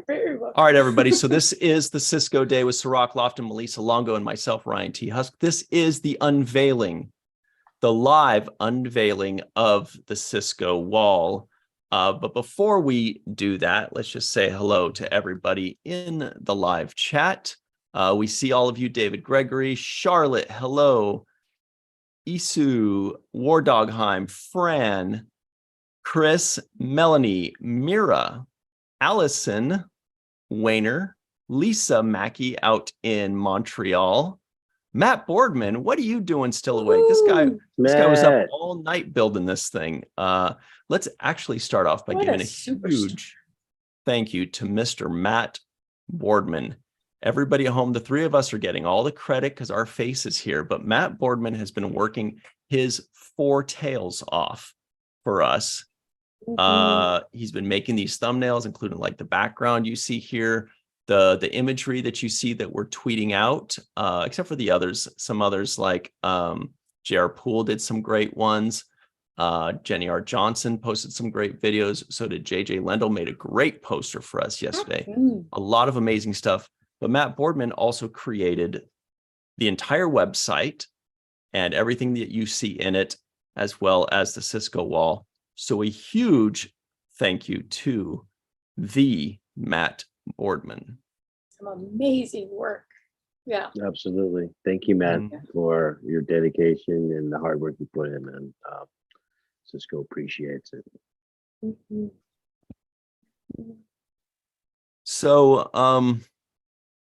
very welcome. All right, everybody. So this is the Cisco Day with Sirak Lofton, Melissa Longo, and myself, Ryan T. Husk. This is the unveiling, the live unveiling of the Sisko Wall. But before we do that, let's just say hello to everybody in the live chat. We see all of you, David Gregory, Charlotte, hello, Isu, War Dogheim, Fran, Chris, Melanie, Mira, Allison, Wayner, Lisa Mackey out in Montreal, Matt Boardman. What are you doing still awake? This guy was up all night building this thing. Let's actually start off by giving a huge thank you to Mr. Matt Boardman. Everybody at home, the three of us are getting all the credit because our face is here, but Matt Boardman has been working his four tails off for us. He's been making these thumbnails, including like the background you see here, the imagery that you see that we're tweeting out, except for the others. Some others like J.R. Poole did some great ones. Jenny R. Johnson posted some great videos. So did J.J. Lendl, made a great poster for us yesterday. A lot of amazing stuff. But Matt Boardman also created the entire website and everything that you see in it, as well as the Cisco Wall. So a huge thank you to the Matt Boardman. Some amazing work. Yeah. Absolutely. Thank you, Matt, for your dedication and the hard work you put in, and Cisco appreciates it. So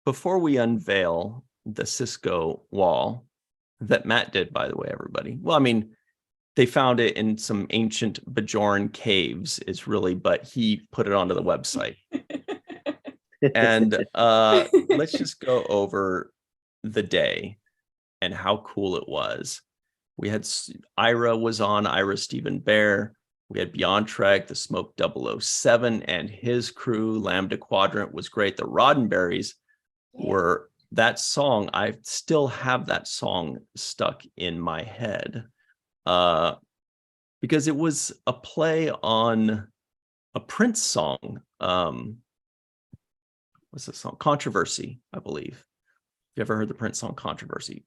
before we unveil the Cisco Wall that Matt did, by the way, everybody. Well, I mean, they found it in some ancient Bajoran caves, is really, but he put it onto the website. And let's just go over the day and how cool it was. We had Ira was on, Ira Stephen Bear. We had Beyond Trek, the Smoke 007 and his crew. Lambda Quadrant was great. The Roddenberries were that song. I still have that song stuck in my head because it was a play on a Prince song. What's the song? Controversy, I believe. You ever heard the Prince song Controversy?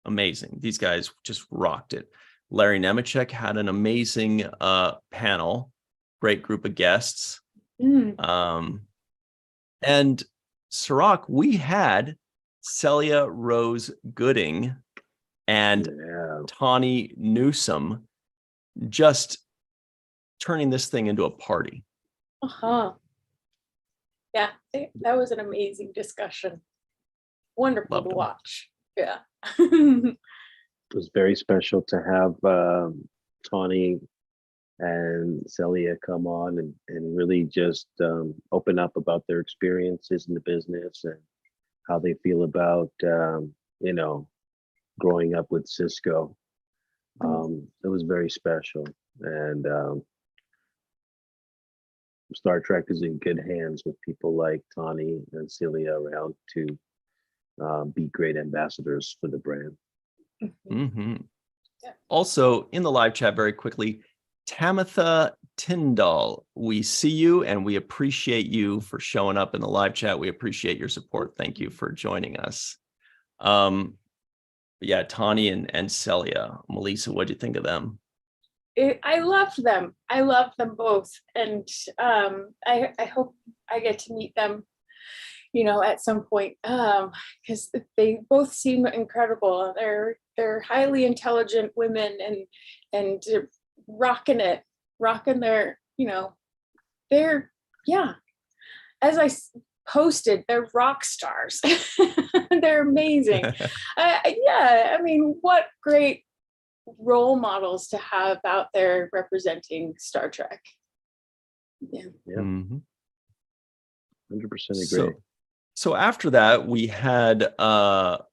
Amazing. These guys just rocked it. Larry Nemechek had an amazing panel, great group of guests. And Sirak, we had Celia Rose Gooding and Tawny Newsome just turning this thing into a party. Yeah, that was an amazing discussion. Wonderful to watch. Yeah. It was very special to have Tawny and Celia come on and really just open up about their experiences in the business and how they feel about, growing up with Cisco. It was very special. And Star Trek is in good hands with people like Tawny and Celia around to be great ambassadors for the brand. Also in the live chat, very quickly, Tamitha Tyndall, we see you and we appreciate you for showing up in the live chat. We appreciate your support. Thank you for joining us. Yeah, Tawny and Celia. Melissa, what'd you think of them? I loved them. I loved them both. And I hope I get to meet them, at some point, because they both seem incredible. They're highly intelligent women and rocking their, as I posted, they're rock stars. They're amazing. I mean, what great role models to have out there representing Star Trek. 100% agree. So after that, we had our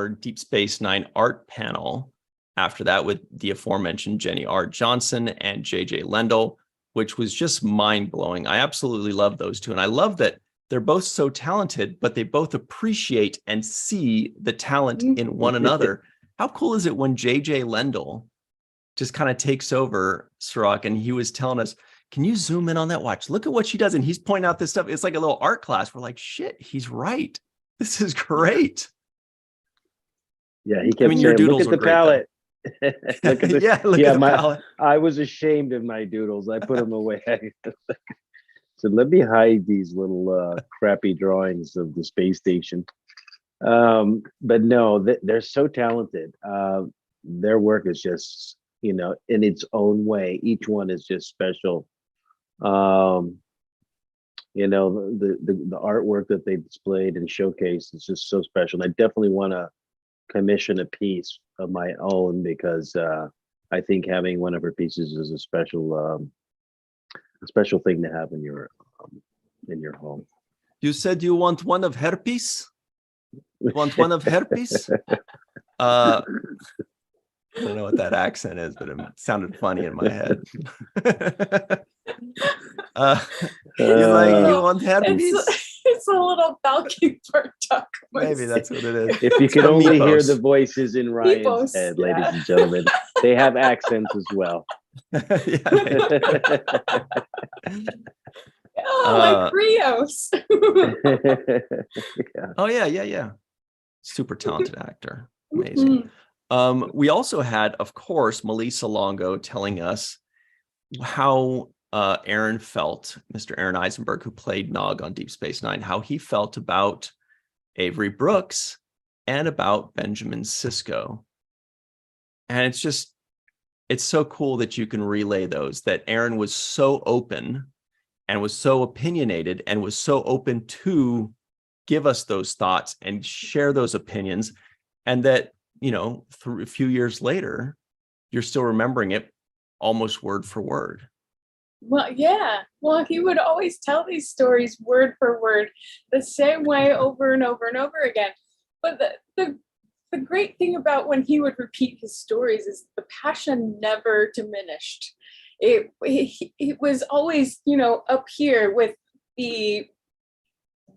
Deep Space Nine art panel after that with the aforementioned Jenny R. Johnson and J.J. Lendl, which was just mind-blowing. I absolutely love those two. And I love that they're both so talented, but they both appreciate and see the talent in one another. How cool is it when J.J. Lendl just kind of takes over, Sirak, and he was telling us, can you zoom in on that? Watch, look at what she does. And he's pointing out this stuff. It's like a little art class. We're like, shit, he's right. This is great. Yeah, he kept your saying, "Look doodles at were the great, palette." Look at the, yeah, look at the palette. I was ashamed of my doodles. I put them away. So let me hide these little crappy drawings of the space station. But no, they're so talented. Their work is just, you know, in its own way. Each one is just special. You know, the artwork that they displayed and showcased is just so special. I definitely want to commission a piece of my own because I think having one of her pieces is a special thing to have in your home. You said you want one of her piece? You want one of her piece? I don't know what that accent is, but it sounded funny in my head. You want her piece? It's a little balcony for duck. Maybe that's what it is. If you could only hear the voices in Ryan's Meepos, head, yeah. ladies and gentlemen, they have accents as well. Oh, like Rios. Yeah. Oh yeah. Super talented actor. Amazing. We also had, of course, Melissa Longo telling us how Aaron felt, Mr. Aaron Eisenberg, who played Nog on Deep Space Nine, how he felt about Avery Brooks and about Benjamin Sisko. And it's so cool that you can relay those, that Aaron was so open and was so opinionated and was so open to give us those thoughts and share those opinions. And that, you know, through a few years later, you're still remembering it almost word for word. Well, yeah. Well, he would always tell these stories word for word, the same way over and over and over again. But the great thing about when he would repeat his stories is the passion never diminished. It was always, you know, up here with the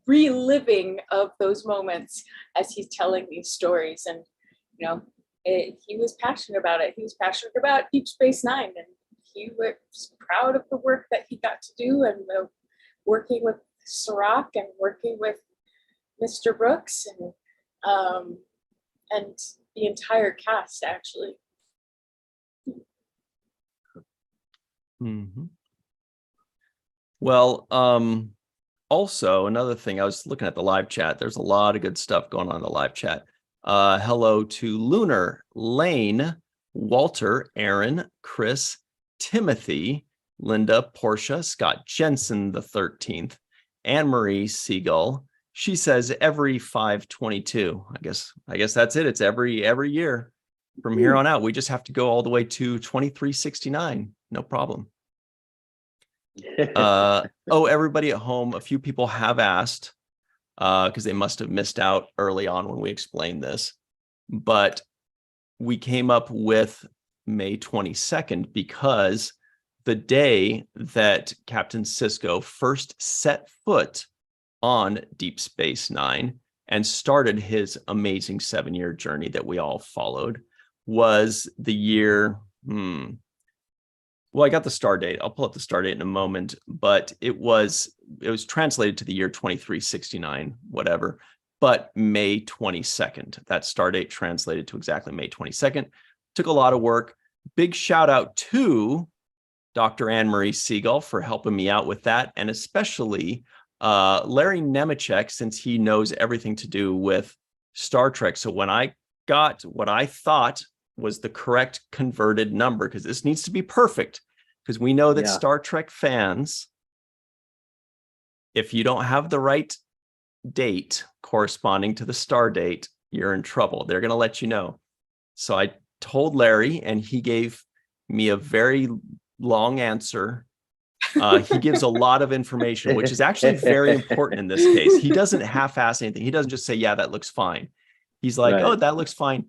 reliving of those moments as he's telling these stories. And, you know, he was passionate about it. He was passionate about Deep Space Nine, and he was proud of the work that he got to do, and working with Sirach and working with Mr. Brooks and the entire cast, actually. Mm-hmm. Well, also another thing, I was looking at the live chat. There's a lot of good stuff going on in the live chat. Hello to Lunar, Lane, Walter, Aaron, Chris, Timothy, Linda, Portia, Scott Jensen, the 13th, Anne-Marie Seagull. She says every 5/22. I guess that's it. It's every year from here on out. We just have to go all the way to 2369. No problem. Everybody at home, a few people have asked because they must have missed out early on when we explained this, but we came up with May 22nd because the day that Captain Sisko first set foot on Deep Space Nine and started his amazing 7-year journey that we all followed was the year, well, I got the star date. I'll pull up the star date in a moment, but it was translated to the year 2369, whatever, but May 22nd. That star date translated to exactly May 22nd. Took a lot of work. Big shout out to Dr. Anne-Marie Seagull for helping me out with that, and especially Larry Nemechek, since he knows everything to do with Star Trek. So when I got what I thought was the correct converted number, because this needs to be perfect, because we know that Star Trek fans, if you don't have the right date corresponding to the star date, you're in trouble. They're going to let you know. So I told Larry, and he gave me a very long answer. He gives a lot of information, which is actually very important in this case. He doesn't half-ass anything. He doesn't just say, yeah, that looks fine. He's like, oh, that looks fine,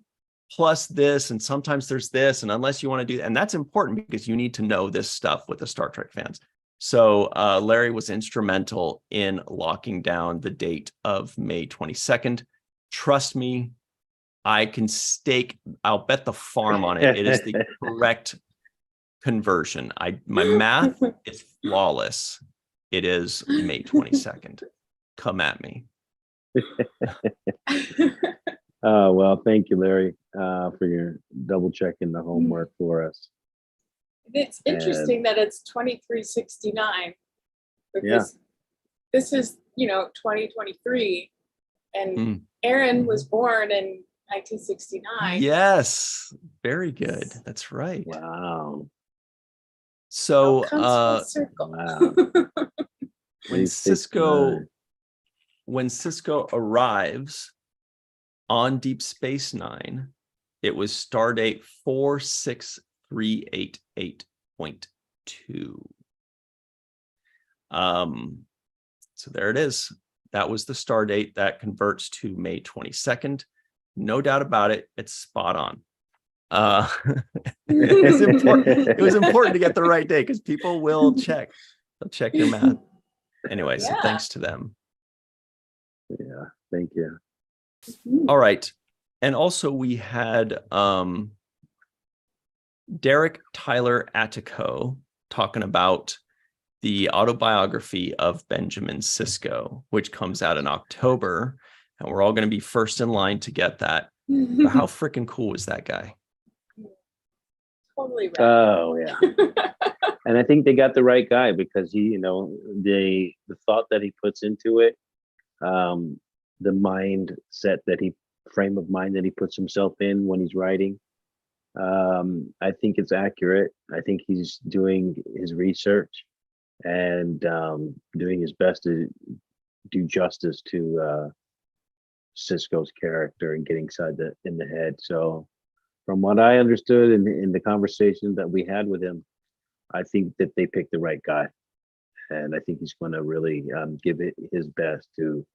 plus this, and sometimes there's this, and unless you want to do that. And that's important because you need to know this stuff with the Star Trek fans. So Larry was instrumental in locking down the date of May 22nd. Trust me, I can I'll bet the farm on it. It is the correct conversion. My math is flawless. It is May 22nd. Come at me. Well, thank you, Larry, for your double checking the homework for us. It's interesting that it's 2369 because this is, 2023 and Aaron was born in 1969. Yes, very good. That's right. Wow. So Comes full circle. Wow. when Sisko arrives on Deep Space Nine, it was stardate 46388.2. So there it is. That was the star date that converts to May 22nd. No doubt about it. It's spot on. It was important to get the right day because people will check. They'll check your math. Anyway, so thanks to them. Yeah, thank you. All right. And also we had Derek Tyler Attico talking about the autobiography of Benjamin Sisko, which comes out in October. And we're all going to be first in line to get that. But how freaking cool is that guy? Totally right. Oh, yeah. And I think they got the right guy because he, the thought that he puts into it, the mindset frame of mind that he puts himself in when he's writing, I think it's accurate. I think he's doing his research and doing his best to do justice to Sisko's character and getting inside in the head. So from what I understood in the conversation that we had with him, I think that they picked the right guy. And I think he's going to really give it his best to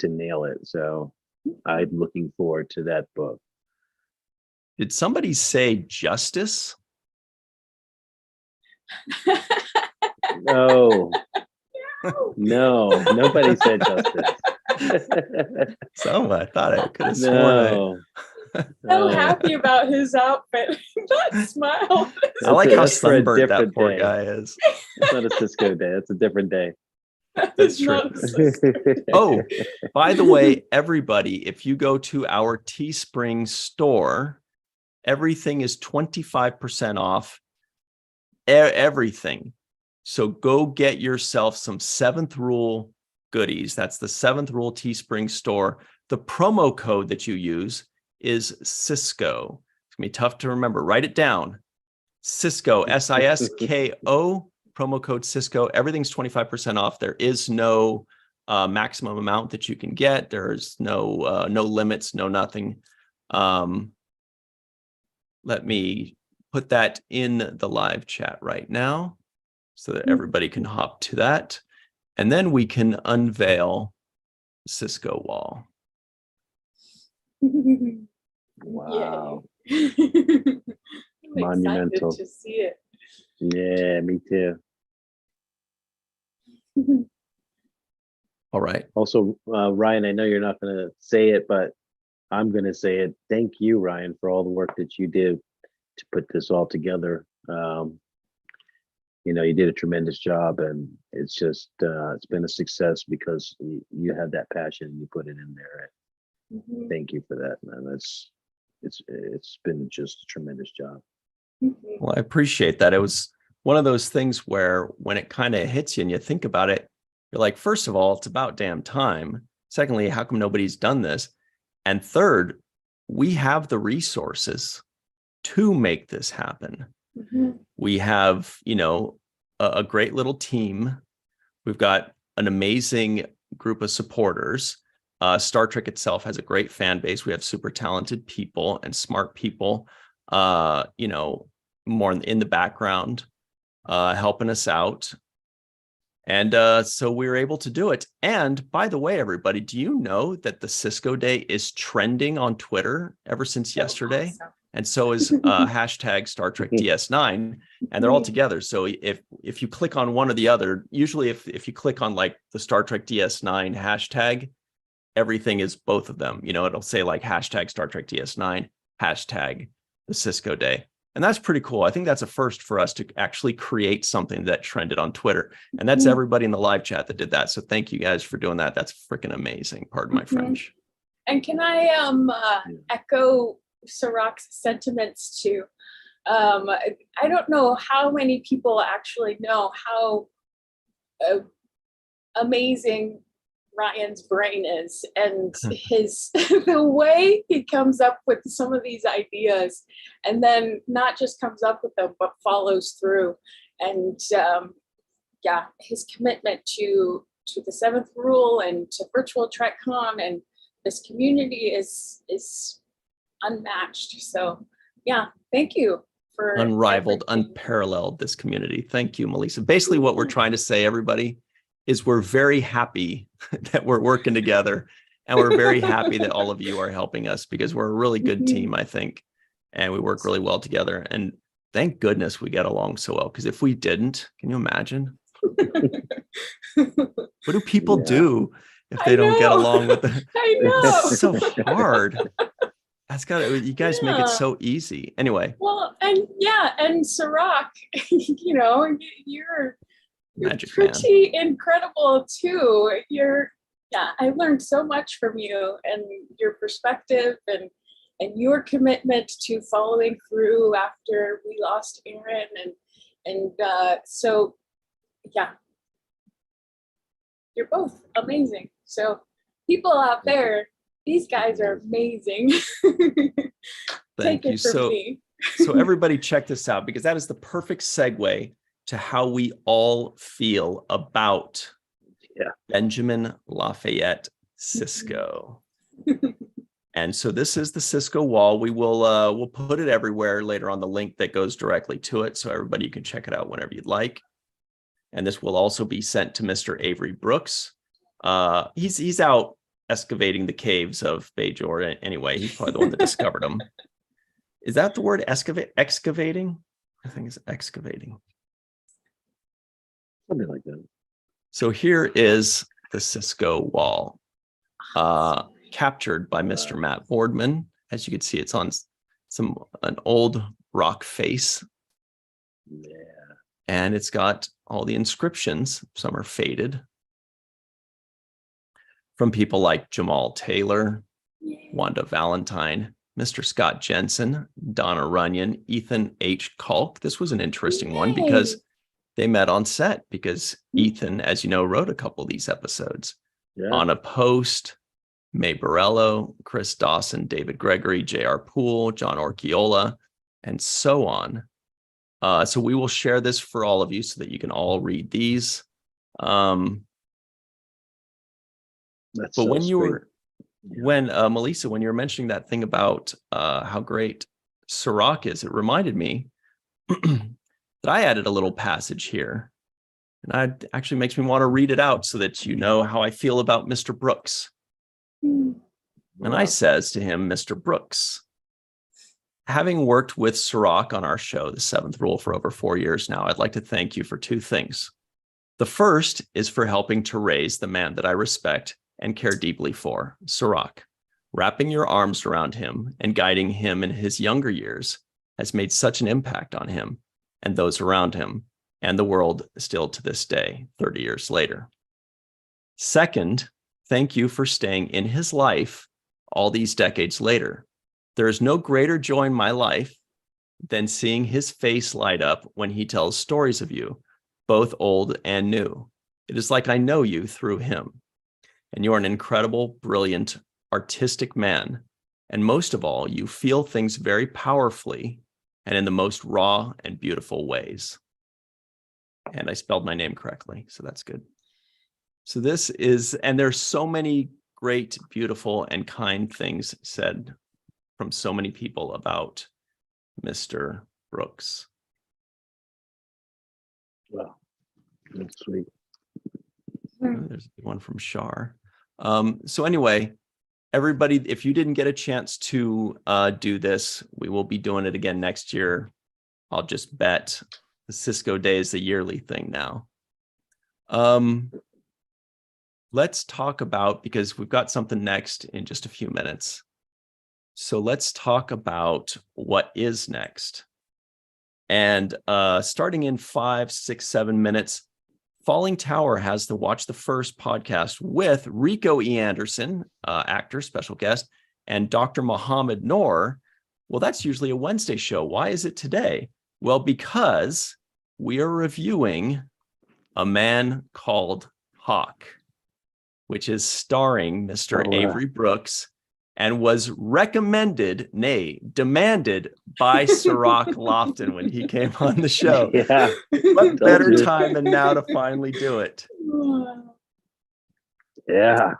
nail it. So I'm looking forward to that book. Did somebody say justice? No, nobody said justice. So I thought I could have sworn. No. So happy about his outfit. That smile. I like how That's for a sunburned that different poor day. guy is. It's not a Cisco day. It's a different day. That's true. Oh, by the way, everybody, if you go to our Teespring store, everything is 25% off. Everything. So go get yourself some Seventh Rule goodies. That's the Seventh Rule Teespring store. The promo code that you use is Sisko. It's gonna be tough to remember. Write it down. Sisko, Sisko, promo code Sisko. Everything's 25% off. There is no maximum amount that you can get. There's no limits, no nothing. Let me put that in the live chat right now so that everybody can hop to that. And then we can unveil Sisko Wall. Wow. I'm Monumental. excited to see it. Yeah, me too. All right. Also, Ryan, I know you're not going to say it, but I'm going to say it. Thank you, Ryan, for all the work that you did to put this all together. You did a tremendous job, and it's just it's been a success because you had that passion and you put it in there. Thank you for that, man. It's been just a tremendous job. Well, I appreciate that. It was one of those things where when it kind of hits you and you think about it, you're like, first of all, it's about damn time. Secondly, how come nobody's done this? And third, we have the resources to make this happen. We have, a great little team. We've got an amazing group of supporters. Star Trek itself has a great fan base. We have super talented people and smart people, more in the background, helping us out. And so we were able to do it. And by the way, everybody, do you know that the Sisko Day is trending on Twitter ever since yesterday? Awesome. And so is hashtag Star Trek DS9, and they're all together. So if you click on one or the other, usually if you click on like the Star Trek DS9 hashtag, everything is both of them. It'll say like hashtag Star Trek DS9, hashtag the Sisko Day. And that's pretty cool. I think that's a first for us to actually create something that trended on Twitter. And that's everybody in the live chat that did that. So thank you guys for doing that. That's freaking amazing. Pardon my French. And can I echo Sirach's sentiments too? I don't know how many people actually know how amazing Ryan's brain is, and his the way he comes up with some of these ideas, and then not just comes up with them but follows through. And yeah, his commitment to the seventh rule and to virtual TrekCon and this community is unmatched. So yeah, thank you for Unrivaled, everything. unparalleled, this community. Thank you, Melissa. Basically what we're trying to say, everybody, is we're very happy that we're working together, and we're very happy that all of you are helping us, because we're a really good team, I think, and we work really well together. And thank goodness we get along so well, because if we didn't, can you imagine? What do people do if they don't get along with the I know. It's so hard. That's you guys make it so easy. Anyway. Well, and yeah, and Sirach, you know, you're Magic pretty incredible too. I learned so much from you and your perspective and your commitment to following through after we lost Aaron, and so yeah, you're both amazing. So people out there, these guys are amazing. Thank you. So everybody check this out, because that is the perfect segue to how we all feel about Benjamin Lafayette Sisko. And so this is the Sisko Wall. We will we'll put it everywhere later on, the link that goes directly to it, so everybody can check it out whenever you'd like. And this will also be sent to Mr. Avery Brooks. He's out excavating the caves of Bajor. Anyway, he's probably the one that discovered them. Is that the word excavating? I think it's excavating. Something like that. So here is the Sisko Wall, captured by Mr. Matt Boardman. As you can see, it's on an old rock face. Yeah. And it's got all the inscriptions. Some are faded, from people like Jamal Taylor, Wanda Valentine, Mr. Scott Jensen, Donna Runyon, Ethan H. Kalk. This was an interesting one because they met on set, because Ethan, as you know, wrote a couple of these episodes. Anna Post, May Borello, Chris Dawson, David Gregory, J.R. Poole, John Orchiola, and so on. So we will share this for all of you so that you can all read these. But when you were, Melissa, when you were mentioning that thing about how great Sirach is, it reminded me that I added a little passage here, and it actually makes me want to read it out so that you know how I feel about Mr. Brooks. And I says to him, Mr. Brooks, having worked with Sirach on our show, The Seventh Rule, for over 4 years now, I'd like to thank you for two things. The first is for helping to raise the man that I respect and care deeply for, Sirach. Wrapping your arms around him and guiding him in his younger years has made such an impact on him and those around him and the world still to this day, 30 years later. Second, thank you for staying in his life all these decades later. There is no greater joy in my life than seeing his face light up when he tells stories of you, both old and new. It is like I know you through him. And you are an incredible, brilliant, artistic man. And most of all, you feel things very powerfully and in the most raw and beautiful ways. And I spelled my name correctly, so that's good. So this is, and there's so many great, beautiful, and kind things said from so many people about Mr. Brooks. Wow, that's sweet. There's one from Shar. So anyway, everybody, if you didn't get a chance to do this, we will be doing it again next year. I'll just bet the Cisco Day is a yearly thing now. Let's talk about, because we've got something next in just a few minutes. So let's talk about what is next. And starting in 5, 6, 7 minutes, Falling Tower has the Watch the First podcast with Rico E. Anderson, actor, special guest, and Dr. Mohammed Noor. Well, that's usually a Wednesday show. Why is it today? Well, because we are reviewing A Man Called Hawk, which is starring Mr. Avery Brooks and was recommended, nay, demanded by Cirroc Lofton when he came on the show. Yeah. What better time than now to finally do it? Yeah,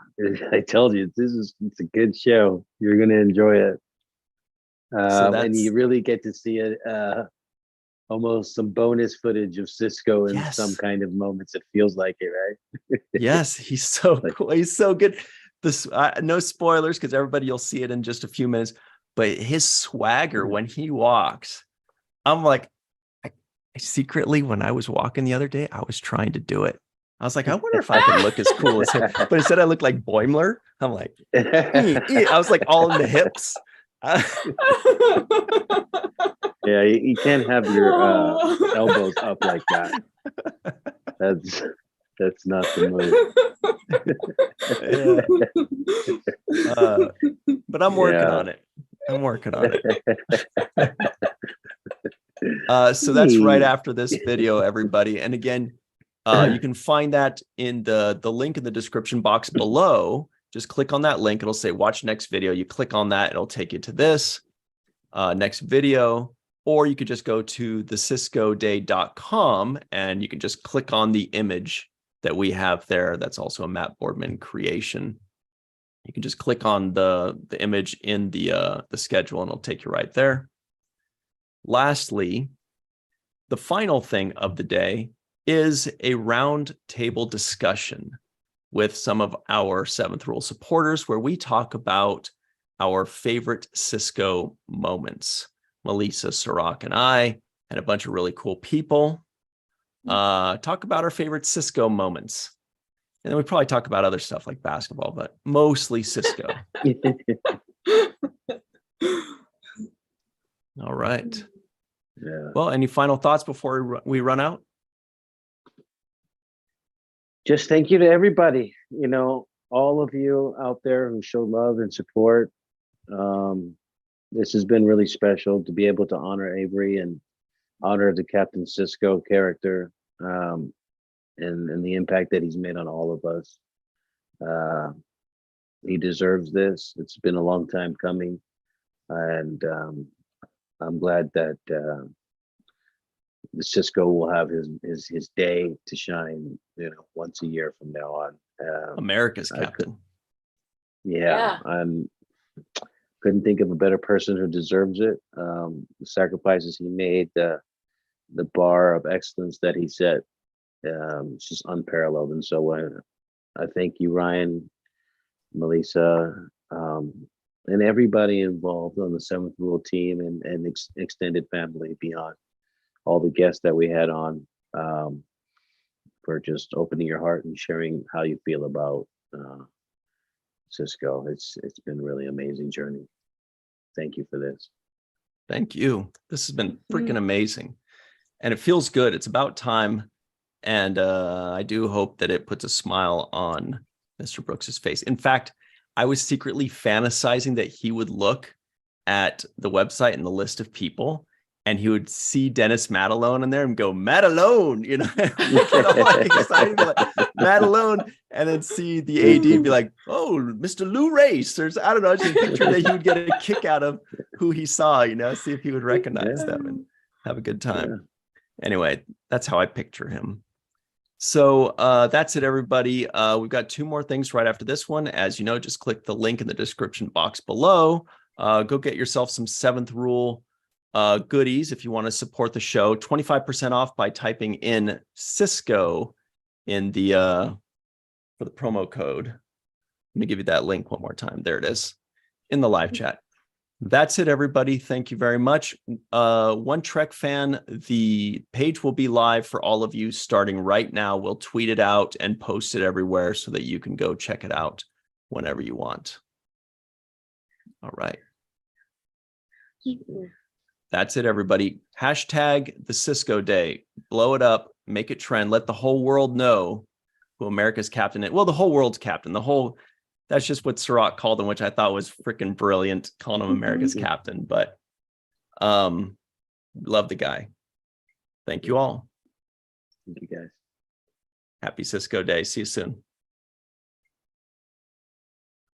I told you, it's a good show. You're going to enjoy it. And you really get to see it, almost some bonus footage of Cisco in some kind of moments. It feels like it, right? Yes, he's so cool. He's so good. This no spoilers because everybody, you'll see it in just a few minutes. But his swagger when he walks, I'm like, I secretly, when I was walking the other day, I was trying to do it. I was like, I wonder if I could look as cool as him. But instead, I look like Boimler. I'm like, I was like all in the hips. Yeah, you can't have your elbows up like that. That's not the move. But I'm working on it. I'm working on it. So that's right after this video, everybody. And again, you can find that in the link in the description box below. Just click on that link. It'll say watch next video. You click on that. It'll take you to this next video. Or you could just go to theciscoday.com and you can just click on the image that we have there. That's also a Matt Boardman creation. You can just click on the image in the schedule and it'll take you right there. Lastly, the final thing of the day is a round table discussion with some of our Seventh Rule supporters where we talk about our favorite Cisco moments. Melissa, Cirroc, and I, and a bunch of really cool people talk about our favorite Cisco moments. And then we probably talk about other stuff like basketball, but mostly Cisco. All right. Yeah. Well, any final thoughts before we run out? Just thank you to everybody, all of you out there who show love and support. This has been really special to be able to honor Avery and honor the Captain Cisco character, and the impact that he's made on all of us. He deserves this. It's been a long time coming, and I'm glad that the Cisco will have his day to shine, once a year from now on. America's captain. Couldn't think of a better person who deserves it. The sacrifices he made, the bar of excellence that he set, it's just unparalleled. And so I thank you, Ryan, Melissa, and everybody involved on the Seventh Rule team and extended family beyond, all the guests that we had on, for just opening your heart and sharing how you feel about Cisco. It's been a really amazing journey. Thank you for this. Thank you. This has been freaking amazing. And it feels good. It's about time. And I do hope that it puts a smile on Mr. Brooks's face. In fact, I was secretly fantasizing that he would look at the website and the list of people and he would see Dennis Matalone in there and go, Matalone, get all like excited, like, Matalone, and then see the AD and be like, oh, Mr. Lou Race. I don't know, just a picture that he would get a kick out of who he saw, see if he would recognize them and have a good time. Anyway, that's how I picture him. So that's it, everybody. We've got 2 more things right after this one. As you know, just click the link in the description box below. Go get yourself some Seventh Rule goodies if you want to support the show. 25% off by typing in Cisco in the for the promo code. Let me give you that link one more time. There it is in the live chat. That's it, everybody. Thank you very much. One Trek fan, the page will be live for all of you starting right now. We'll tweet it out and post it everywhere so that you can go check it out whenever you want. All right. That's it, everybody. Hashtag the Cisco Day. Blow it up, make it trend, let the whole world know who America's captain is. Well, the whole world's captain. That's just what Sirach called him, which I thought was freaking brilliant, calling him America's captain. But love the guy. Thank you all. Thank you guys. Happy Cisco Day. See you soon.